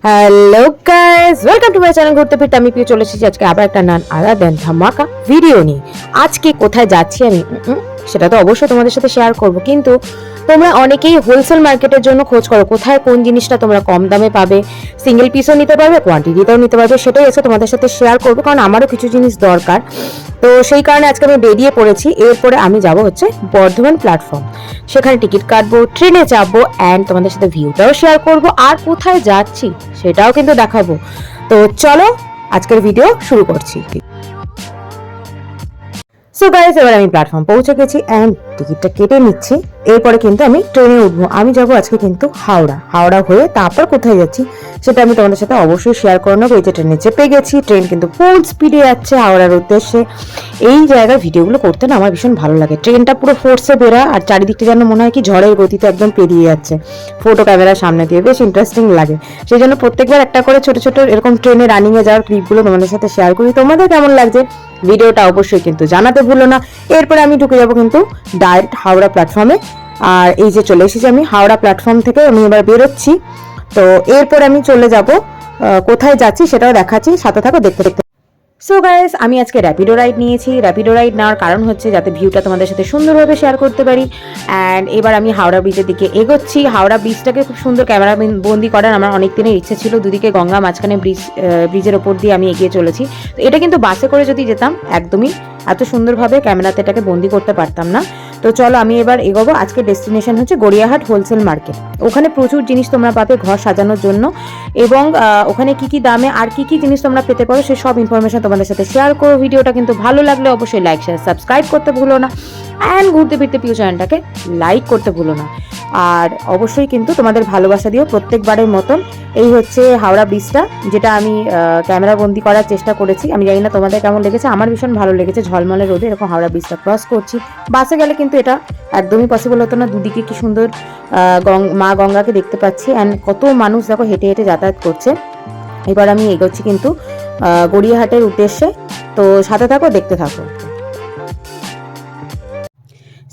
Hello guys, welcome to my channel. ঘুরতে ফিরতে আমি পেয়ে চলে এসেছি আজকে আবার একটা নান আদা দেন ধামাকা ভিডিও নিয়ে। আজকে কোথায় যাচ্ছি আমি সেটা তো অবশ্যই তোমাদের সাথে শেয়ার করব, কিন্তু তোমরা অনেকেই হোলসেল মার্কেটের জন্য খোঁজ করো কোথায় কোন জিনিসটা তোমরা কম দামে পাবে, সিঙ্গেল পিসও নিতে পারবে, কোয়ান্টিটিতেও নিতে পারবে। সেটাই আজকে তোমাদের সাথে শেয়ার করবো, কারণ আমারও কিছু জিনিস দরকার। তো সেই কারণে আজকে আমি বেরিয়ে পড়েছি। এরপরে আমি যাব হচ্ছে বর্ধমান প্ল্যাটফর্ম, সেখানে টিকিট কাটবো, ট্রেনে যাবো, অ্যান্ড তোমাদের সাথে ভিউটাও শেয়ার করব, আর কোথায় যাচ্ছি সেটাও কিন্তু দেখাবো। তো চলো আজকের ভিডিও শুরু করছি। সো গাইস, এবার আমি প্ল্যাটফর্ম পৌঁছে গেছি অ্যান্ড টিকিটটা কেটে নিচ্ছি। এরপরে কিন্তু আমি ট্রেনে উঠবো। আমি যাবো আজকে কিন্তু হাওড়া হয়ে তারপর কোথায় যাচ্ছি সেটা আমি তোমাদের সাথে অবশ্যই শেয়ার করে নেবো। এই যে ট্রেনে চেপে গেছি, ট্রেন কিন্তু ফুল স্পিডে যাচ্ছে হাওড়ার উদ্দেশ্যে। এই জায়গার ভিডিওগুলো করতে না আমার ভীষণ ভালো লাগে। ট্রেনটা পুরো ফোর্সে বেরা, আর চারিদিকটা যেন মনে হয় কি ঝড়ের গতিতে একদম পেরিয়ে যাচ্ছে ফটো ক্যামেরার সামনে দিয়ে, বেশ ইন্টারেস্টিং লাগে। সেই জন্য প্রত্যেকবার একটা করে ছোট ছোট এরকম ট্রেনে রানিংয়ে যাওয়ার ক্লিপগুলো তোমাদের সাথে শেয়ার করি। তোমাদের কেমন লাগছে ভিডিওটা অবশ্যই কিন্তু জানাতে ভুলো না। এরপরে আমি ঢুকে যাবো কিন্তু ডাইরেক্ট হাওড়া প্ল্যাটফর্মে। আর এই যে চলে এসেছি আমি হাওড়া প্ল্যাটফর্ম থেকে, আমি এবার বেরোচ্ছি। তো এরপরে আমি চলে যাব কোথায় যাচ্ছি সেটাও দেখাচ্ছি, সাথে থাকো দেখতে দেখতে। সো গাইস, আমি আজকে র্যাপিডো রাইড নিয়েছি। র্যাপিডো রাইড নেওয়ার কারণ হচ্ছে যাতে ভিউটা তোমাদের সাথে সুন্দরভাবে শেয়ার করতে পারি। অ্যান্ড এবার আমি হাওড়া ব্রিজের দিকে এগোচ্ছি। হাওড়া ব্রিজটাকে খুব সুন্দর ক্যামেরা বন্দি করার আমার অনেক দিনের ইচ্ছে ছিল। দুদিকে গঙ্গা, মাঝখানে ব্রিজের ওপর দিয়ে আমি এগিয়ে চলেছি। তো এটা কিন্তু বাসে করে যদি যেতাম একদমই এত সুন্দরভাবে ক্যামেরাতে এটাকে বন্দি করতে পারতাম না। তো চলো আমি এবার এগোবো। আজকে ডেস্টিনেশন হচ্ছে গড়িয়াহাট হোলসেল মার্কেট। ওখানে প্রচুর জিনিস তোমরা পাবে ঘর সাজানোর জন্য, এবং ওখানে কি কি দামে আর কি কি জিনিস তোমরা পেতে পারো সে সব ইনফরমেশন তোমাদের সাথে শেয়ার করো। ভিডিওটা কিন্তু ভালো লাগলে অবশ্যই লাইক শেয়ার সাবস্ক্রাইব করতে ভুলো না, অ্যান্ড ঘুরতে ফিরতে প্রিয় চ্যানেলটাকে লাইক করতে ভুলো না। আর অবশ্যই কিন্তু তোমাদের ভালোবাসা দিও প্রত্যেকবারের মতন। এই হচ্ছে হাওড়া ব্রিজটা, যেটা আমি ক্যামেরা বন্দি করার চেষ্টা করেছি। আমি জানি না তোমাদের কেমন লেগেছে, আমার ভীষণ ভালো লেগেছে। ঝলমলে রোদে এরকম হাওড়া ব্রিজটা ক্রস করছি। বাসে গেলে কিন্তু এটা একদমই পসিবল হতো না। দুদিকে কি সুন্দর মা গঙ্গাকে দেখতে পাচ্ছি, অ্যান্ড কত মানুষ দেখো হেঁটে হেঁটে যাতায়াত করছে। এবার আমি এগোচ্ছি কিন্তু গড়িয়াহাটের উদ্দেশ্যে। তো সাথে থাকো, দেখতে থাকো।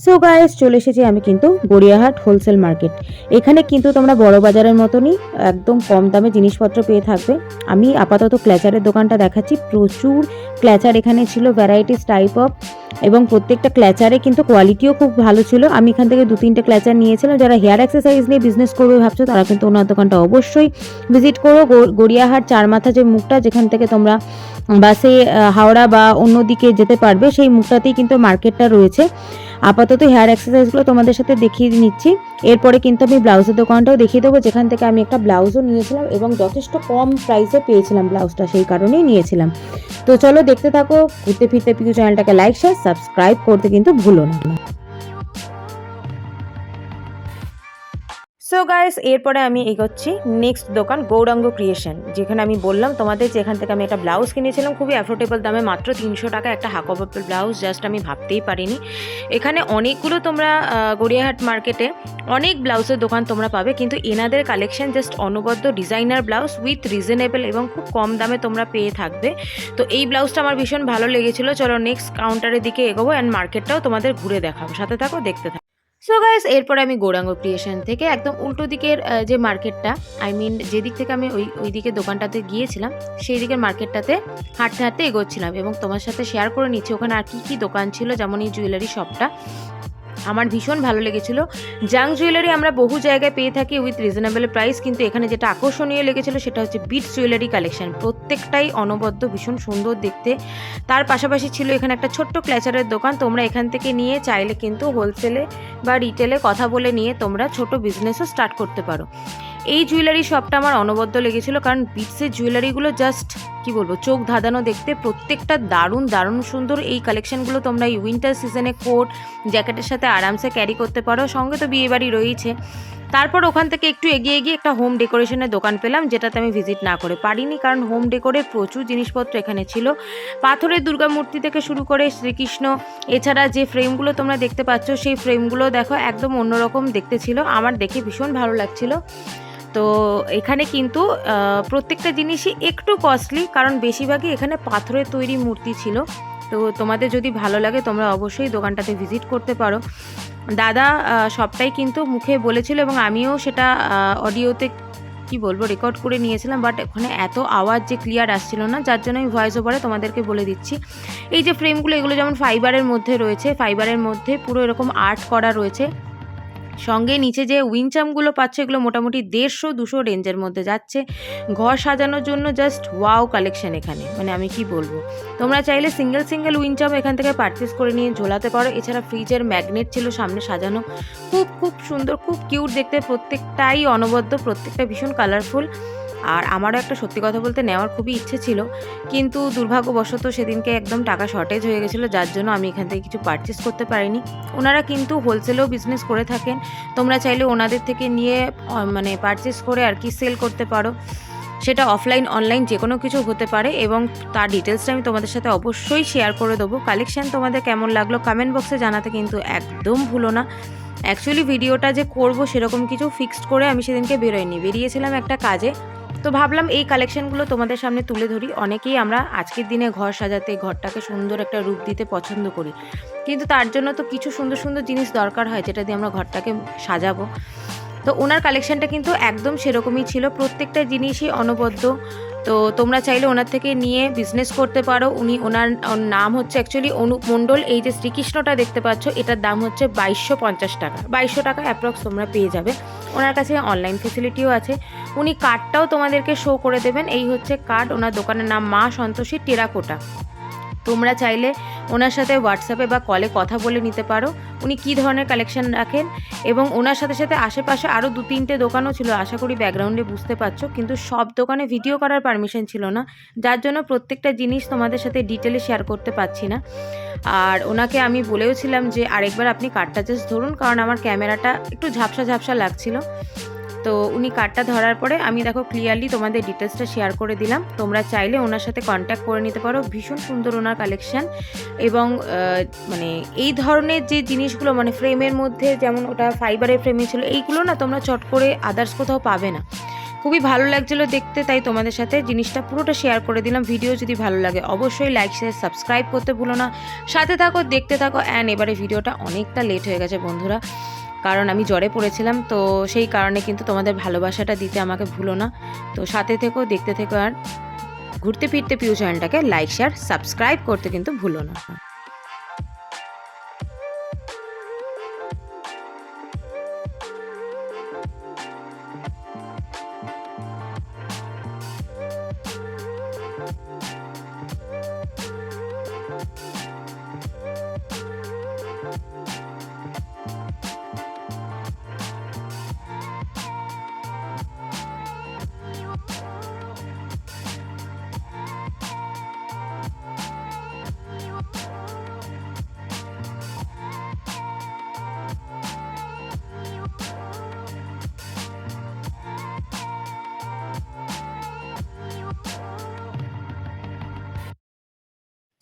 সো গাইস, চলে এসেছি আমি কিন্তু গড়িয়াহাট হোলসেল মার্কেট। এখানে কিন্তু তোমরা বড় বাজারের মতনই একদম কম দামে জিনিসপত্র পেয়ে থাকবে। আমি আপাতত ক্ল্যাচারের দোকানটা দেখাচ্ছি। প্রচুর ক্ল্যাচার এখানে ছিল, ভ্যারাইটিস টাইপ অফ, এবং প্রত্যেকটা ক্ল্যাচারে কিন্তু কোয়ালিটিও খুব ভালো ছিল। আমি এখান থেকে 2-3টে ক্ল্যাচার নিয়েছিলাম। যারা হেয়ার এক্সারসাইজ নিয়ে বিজনেস করবে ভাবছো তারা কিন্তু ওনার দোকানটা অবশ্যই ভিজিট করো। গড়িয়াহাট চারমাথা যে মুখটা, যেখান থেকে তোমরা বাসে হাওড়া বা অন্যদিকে যেতে পারবে, সেই মুখটাতেই কিন্তু মার্কেটটা রয়েছে। আপাতত হেয়ার এক্সারসাইজগুলো তোমাদের সাথে দেখিয়ে নিচ্ছি। এরপরে কিন্তু আমি ব্লাউজের দোকানটাও দেখিয়ে দেবো, যেখান থেকে আমি একটা ব্লাউজও নিয়েছিলাম এবং যথেষ্ট কম প্রাইসে পেয়েছিলাম ব্লাউজটা, সেই কারণেই নিয়েছিলাম। তো চলো দেখতে থাকো। ঘুরতে ফিরতে পিকু চ্যানেলটাকে লাইক শেয়ার সাবস্ক্রাইব করতে কিন্তু ভুলো না। সো গাইস, এরপরে আমি এগোচ্ছি নেক্সট দোকান গৌরাঙ্গ ক্রিয়েশন, যেখানে আমি বললাম তোমাদের যে এখান থেকে আমি একটা ব্লাউজ কিনেছিলাম খুবই অ্যাফোর্ডেবল দামে, মাত্র 300 টাকা একটা হাকোবার ব্লাউজ। জাস্ট আমি ভাবতেই পারিনি। এখানে অনেকগুলো তোমরা গড়িয়াহাট মার্কেটে অনেক ব্লাউজের দোকান তোমরা পাবে, কিন্তু এনাদের কালেকশন জাস্ট অনবদ্য ডিজাইনার ব্লাউজ উইথ রিজনেবল এবং খুব কম দামে তোমরা পেয়ে থাকবে। তো এই ব্লাউজটা আমার ভীষণ ভালো লেগেছিলো। চলো নেক্সট কাউন্টারের দিকে এগোবো, অ্যান্ড মার্কেটটাও তোমাদের ঘুরে দেখাবো। সাথে থাকো, দেখতে থাকো। সো গাইস, এরপরে আমি গৌরাঙ্গ ক্রিয়েশন থেকে একদম উল্টো দিকের যে মার্কেটটা, যেদিক থেকে আমি ওই দিকে দোকানটাতে গিয়েছিলাম, সেই দিকের মার্কেটটাতে হাঁটতে হাঁটতে এগোচ্ছিলাম, এবং তোমার সাথে শেয়ার করে নিচ্ছি ওখানে আর কি কি দোকান ছিল। যেমন এই জুয়েলারি শপটা আমার ভীষণ ভালো লেগেছিলো। জাং জুয়েলারি আমরা বহু জায়গায় পেয়ে থাকি উইথ রিজনেবল প্রাইস, কিন্তু এখানে যেটা আকর্ষণীয় লেগেছিলো সেটা হচ্ছে বিটস জুয়েলারি কালেকশন। প্রত্যেকটাই অনবদ্য, ভীষণ সুন্দর দেখতে। তার পাশাপাশি ছিল এখানে একটা ছোট্ট ক্ল্যাচারের দোকান। তোমরা এখান থেকে নিয়ে চাইলে কিন্তু হোলসেলে বা রিটেলে কথা বলে নিয়ে তোমরা ছোট বিজনেসও স্টার্ট করতে পারো। এই জুয়েলারি শপটা আমার অনবদ্য লেগেছিলো, কারণ বিটসের জুয়েলারিগুলো জাস্ট কি বলবো, চোখ ধাঁধানো দেখতে। প্রত্যেকটা দারুণ দারুণ সুন্দর। এই কালেকশনগুলো তোমরা এই উইন্টার সিজনে কোট জ্যাকেটের সাথে আরামসে ক্যারি করতে পারো। সঙ্গে তো বিয়েবাড়ি রয়েছে। তারপর ওখান থেকে একটু এগিয়ে গিয়ে একটা হোম ডেকোরেশনের দোকান পেলাম, যেটাতে আমি ভিজিট না করে পারিনি, কারণ হোম ডেকোরের প্রচুর জিনিসপত্র এখানে ছিল। পাথরের দুর্গা মূর্তি থেকে শুরু করে শ্রীকৃষ্ণ, এছাড়া যে ফ্রেমগুলো তোমরা দেখতে পাচ্ছ সেই ফ্রেমগুলো দেখো একদম অন্যরকম দেখতে ছিল। আমার দেখে ভীষণ ভালো লাগছিল। তো এখানে কিন্তু প্রত্যেকটা জিনিসই একটু কস্টলি, কারণ বেশিরভাগই এখানে পাথরের তৈরি মূর্তি ছিল। তো তোমাদের যদি ভালো লাগে তোমরা অবশ্যই দোকানটাতে ভিজিট করতে পারো। দাদা সবটাই কিন্তু মুখে বলেছিল, এবং আমিও সেটা অডিওতে কি বলবো রেকর্ড করে নিয়েছিলাম, বাট ওখানে এত আওয়াজ যে ক্লিয়ার আসছিল না, যার জন্য আমি ভয়েস ওভারে তোমাদেরকে বলে দিচ্ছি। এই যে ফ্রেমগুলো, এগুলো যেমন ফাইবারের মধ্যে রয়েছে, ফাইবারের মধ্যে পুরো এরকম আর্ট করা রয়েছে। সঙ্গে নিচে যে উইনচামগুলো পাচ্ছে এগুলো মোটামুটি 150-200 রেঞ্জের মধ্যে যাচ্ছে। ঘর সাজানোর জন্য জাস্ট ওয়াও কালেকশন এখানে, মানে আমি কি বলবো। তোমরা চাইলে সিঙ্গেল সিঙ্গেল উইনচাম এখান থেকে পারচেস করে নিয়ে ঝোলাতে পারো। এছাড়া ফ্রিজের ম্যাগনেট ছিল সামনে সাজানো, খুব খুব সুন্দর, খুব কিউট দেখতে, প্রত্যেকটাই অনবদ্য, প্রত্যেকটা ভীষণ কালারফুল। আর আমারও একটা সত্যি কথা বলতে নেওয়ার খুবই ইচ্ছে ছিল, কিন্তু দুর্ভাগ্যবশত সেদিনকে একদম টাকা শর্টেজ হয়ে গেছিলো, যার জন্য আমি এখান থেকে কিছু পারচেস করতে পারিনি। ওনারা কিন্তু হোলসেলেও বিজনেস করে থাকেন, তোমরা চাইলে ওনাদের থেকে নিয়ে মানে পারচেস করে আর কি সেল করতে পারো। সেটা অফলাইন অনলাইন যে কোনো কিছু হতে পারে, এবং তার ডিটেলসটা আমি তোমাদের সাথে অবশ্যই শেয়ার করে দেবো। কালেকশান তোমাদের কেমন লাগলো কমেন্ট বক্সে জানাতে কিন্তু একদম ভুলো না। অ্যাকচুয়ালি ভিডিওটা যে করব সেরকম কিছু ফিক্সড করে আমি সেদিনকে বেরোয়নি, বেরিয়েছিলাম একটা কাজে। তো ভাবলাম এই কালেকশানগুলো তোমাদের সামনে তুলে ধরি। অনেকেই আমরা আজকের দিনে ঘর সাজাতে, ঘরটাকে সুন্দর একটা রূপ দিতে পছন্দ করি, কিন্তু তার জন্য তো কিছু সুন্দর সুন্দর জিনিস দরকার হয় যেটা দিয়ে আমরা ঘরটাকে সাজাবো। তো ওনার কালেকশানটা কিন্তু একদম সেরকমই ছিল, প্রত্যেকটা জিনিসই অনবদ্য। তো তোমরা চাইলে ওনার থেকে নিয়ে বিজনেস করতে পারো। ওনার নাম হচ্ছে অ্যাকচুয়ালি অনুপ মণ্ডল। এই যে শ্রীকৃষ্ণটা দেখতে পাচ্ছ, এটার দাম হচ্ছে 2250 টাকা, 2200 টাকা অ্যাপ্রক্স তোমরা পেয়ে যাবে। ওনার কাছে অনলাইন ফেসিলিটিও আছে। উনি কার্ডটাও তোমাদেরকে শো করে দেবেন। এই হচ্ছে কার্ড, ওনার দোকানের নাম মা সন্তোষী টেরাকোটা। তোমরা চাইলে ওনার সাথে হোয়াটসঅ্যাপে বা কলে কথা বলে নিতে পারো উনি কী ধরনের কালেকশন রাখেন। এবং ওনার সাথে সাথে আশেপাশে আরও 2-3টে দোকানও ছিল, আশা করি ব্যাকগ্রাউন্ডে বুঝতে পারছো, কিন্তু সব দোকানে ভিডিও করার পারমিশন ছিল না, যার জন্য প্রত্যেকটা জিনিস তোমাদের সাথে ডিটেলে শেয়ার করতে পারছি না। আর ওনাকে আমি বলেওছিলাম যে আরেকবার আপনি কার্ডটা জাস্ট ধরুন, কারণ আমার ক্যামেরাটা একটু ঝাপসা ঝাপসা লাগছিল। তো উনি কার্ডটা ধরার পরে আমি দেখো ক্লিয়ারলি তোমাদের ডিটেলসটা শেয়ার করে দিলাম। তোমরা চাইলে ওনার সাথে কন্ট্যাক্ট করে নিতে পারো। ভীষণ সুন্দর ওনার কালেকশান, এবং মানে এই ধরনের যে জিনিসগুলো মানে ফ্রেমের মধ্যে, যেমন ওটা ফাইবারের ফ্রেমে ছিল, এইগুলো না তোমরা চট করে আদার্স কোথাও পাবে না। খুবই ভালো লাগছিলো দেখতে, তাই তোমাদের সাথে জিনিসটা পুরোটা শেয়ার করে দিলাম। ভিডিও যদি ভালো লাগে অবশ্যই লাইক শেয়ার সাবস্ক্রাইব করতে ভুলো না। সাথে থাকো, দেখতে থাকো। অ্যান্ড এবারে ভিডিওটা অনেকটা লেট হয়ে গেছে বন্ধুরা, কারণ আমি জ্বরে পড়েছিলাম, তো সেই কারণে কিন্তু তোমাদের ভালোবাসাটা দিতে আমাকে ভুলো না। তো সাথে থেকো, দেখতে থেকো, আর ঘুরতে ফিরতে পিউ চ্যানেলটাকে লাইক শেয়ার সাবস্ক্রাইব করতে কিন্তু ভুলো না।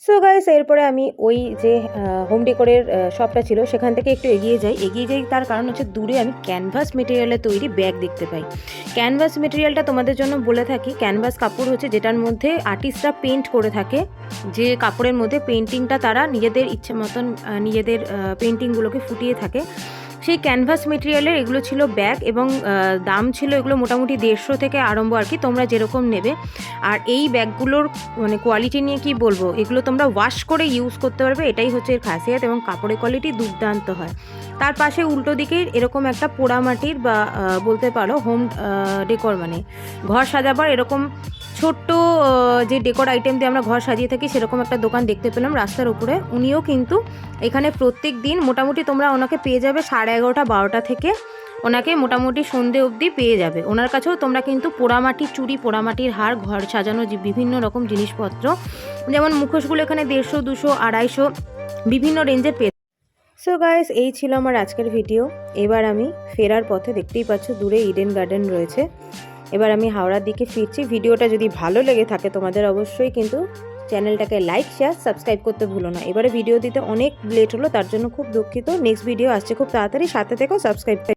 সো গাইস, এরপরে আমি ওই যে হোম ডেকোরের শপটা ছিল সেখান থেকে একটু এগিয়ে যাই। তার কারণ হচ্ছে দূরে আমি ক্যানভাস মেটেরিয়ালের তৈরি ব্যাগ দেখতে পাই। ক্যানভাস মেটেরিয়ালটা তোমাদের জন্য বলে থাকি, ক্যানভাস কাপড় হচ্ছে যেটার মধ্যে আর্টিস্টরা পেন্ট করে থাকে, যে কাপড়ের মধ্যে পেন্টিংটা তারা নিজেদের ইচ্ছে মতন নিজেদের পেন্টিংগুলোকে ফুটিয়ে থাকে। সেই ক্যানভাস মেটেরিয়ালের এগুলো ছিল ব্যাগ, এবং দাম ছিল এগুলো মোটামুটি 150 থেকে আরম্ভ আর কি, তোমরা যেরকম নেবে। আর এই ব্যাগগুলোর মানে কোয়ালিটি নিয়ে কি বলবো, এগুলো তোমরা ওয়াশ করে ইউজ করতে পারবে, এটাই হচ্ছে এর খাসিয়াত, এবং কাপড়ের কোয়ালিটি দুর্দান্ত হয়। তার পাশে উল্টো দিকে এরকম একটা পোড়ামাটির বা বলতে পারো হোম ডেকোর মানে ঘর সাজাবার এরকম ছোট্ট যে ডেকোর আইটেম দিয়ে আমরা ঘর সাজিয়ে থাকি সেরকম একটা দোকান দেখতে পেলাম রাস্তার উপরে। উনিও কিন্তু এখানে প্রত্যেক দিন মোটামুটি তোমরা ওনাকে পেয়ে যাবে 11:30-12টা থেকে, ওনাকে মোটামুটি সন্ধে অবধি পেয়ে যাবে। ওনার কাছেও তোমরা কিন্তু পোড়ামাটির চুড়ি, পোড়ামাটির হার, ঘর সাজানো যে বিভিন্ন রকম জিনিসপত্র, যেমন মুখোশগুলো এখানে 150, 200, 250 বিভিন্ন রেঞ্জের পেয়ে। সো গাইস, এই ছিল আমার আজকের ভিডিও। এবার আমি ফেরার পথে, দেখতেই পাচ্ছ দূরে ইডেন গার্ডেন রয়েছে। এবার আমি হাওড়ার দিকে ফিরছি। ভিডিওটা যদি ভালো লেগে থাকে তোমাদের অবশ্যই কিন্তু চ্যানেলটাকে লাইক শেয়ার সাবস্ক্রাইব করতে ভুলো না। এবারে ভিডিও দিতে অনেক লেট হলো, তার জন্য খুব দুঃখিত। নেক্সট ভিডিও আসছে খুব তাড়াতাড়ি, সাথে থেকেও সাবস্ক্রাইব